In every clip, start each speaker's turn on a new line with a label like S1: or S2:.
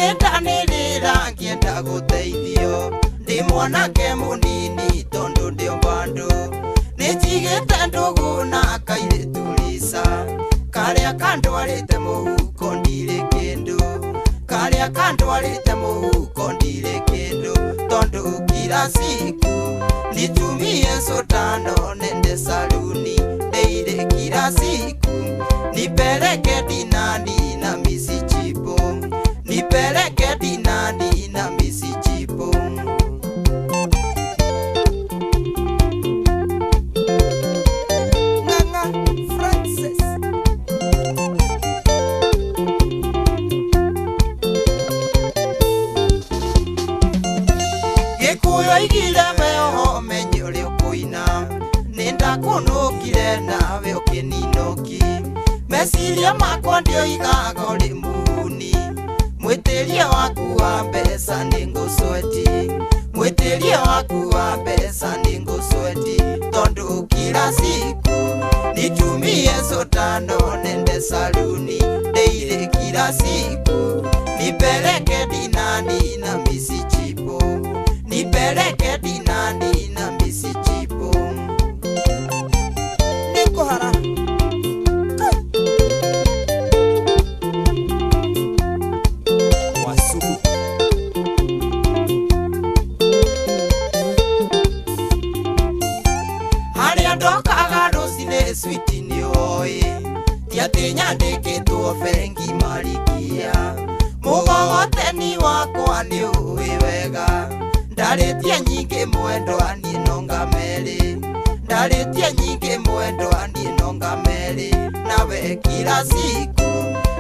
S1: Nĩndanĩrĩra ngĩenda gũteithio ndĩ mwanake mũnini tondũ ndĩ mbandũ nĩnjigĩte ndũgũ na kairĩtu Lisa karĩa kandwarĩte mũhuko ndirĩ kĩndũ karĩa kandwarĩte mũhuko ndirĩ kĩndũ tondũ kila siku nitumie sotano nende saluni deire kila siku nipeleke dinani na misichipo nipeleke dinani na misichipo Nganga Francis Gikuyo igile meho menyole koina Nenda kunukile nawe ukininoki Mesilia makwa ndio igagole muhuni Mwitelia waku wa mbesa ningusweti Mwitelia waku wa mbesa ningusweti Tondu kila siku nitumie sotano nende saluni Deire kila siku nipeleke dinani na misichipo Nipeleke dinani na misichipo Niko hara Wasubu Hali andoka agarosine switi ni oe Tiatinya ndikitwo fengi malikia Mugogote ni wakwa ni uwe wega Ndaritie nyingi mwendo ani nonga meri Ndaritie nyingi mwendo ani nonga meri Nawe kila siku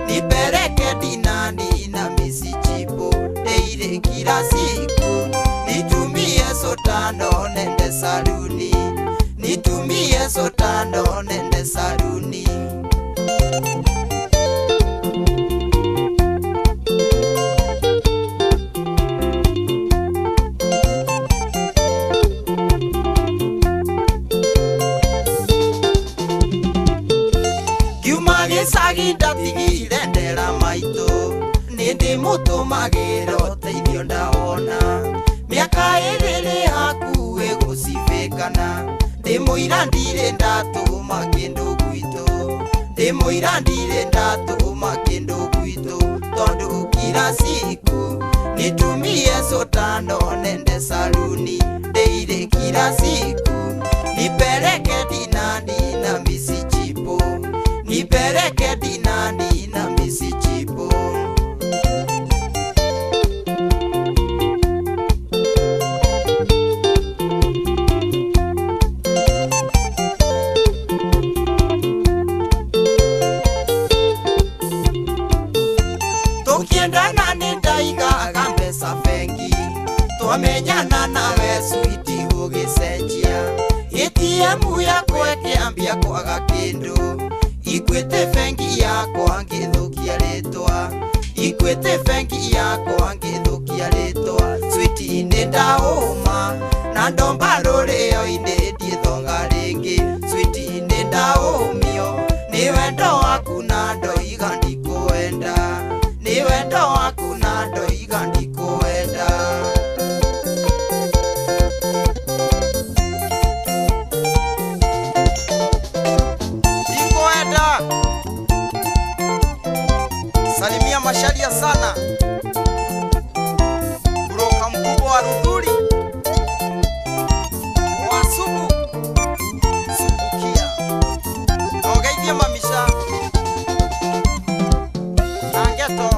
S1: nipeleke dinani na misichipo Deire kila siku nitumie sotano nende saluni Nitumie sotano nende saluni Saginda tigire ndera maito Nindi mutu magiro teithio ndaona Miaka ĩrĩ hakuhĩ gũcibĩkana Ndĩmũira ndirĩ ndatũma kĩndũ gwitũ Ndĩmũira ndirĩ ndatũma kĩndũ gwitũ Tondũ kila siku nitumie sotano nende saluni Deire kila siku nipeleke dinani na misichipo Nipeleke dinani na misichipo Tukiendana nindaigaga mbesa fengi Twamenyana nawe switi ũgĩcenjia ATM yakwa ĩkĩambia kwaga kĩndũ Ikwete fengi yakwa ngĩthũkia rĩtwa Ikwete fengi yakwa ngĩthũkia rĩtwa Switi nĩndaũma na ndomba rũrĩo-inĩ ndiĩthonga rĩngĩ Switi nĩndaũmio nĩ wendo waku na ndoiga ndikũwenda Nĩ wendo waku na ndoiga ndikũwenda Salimia Masharia sana Broka mkubwa wa Rudhuri Wasubu Subukia Naogaidia mamisha Nangeto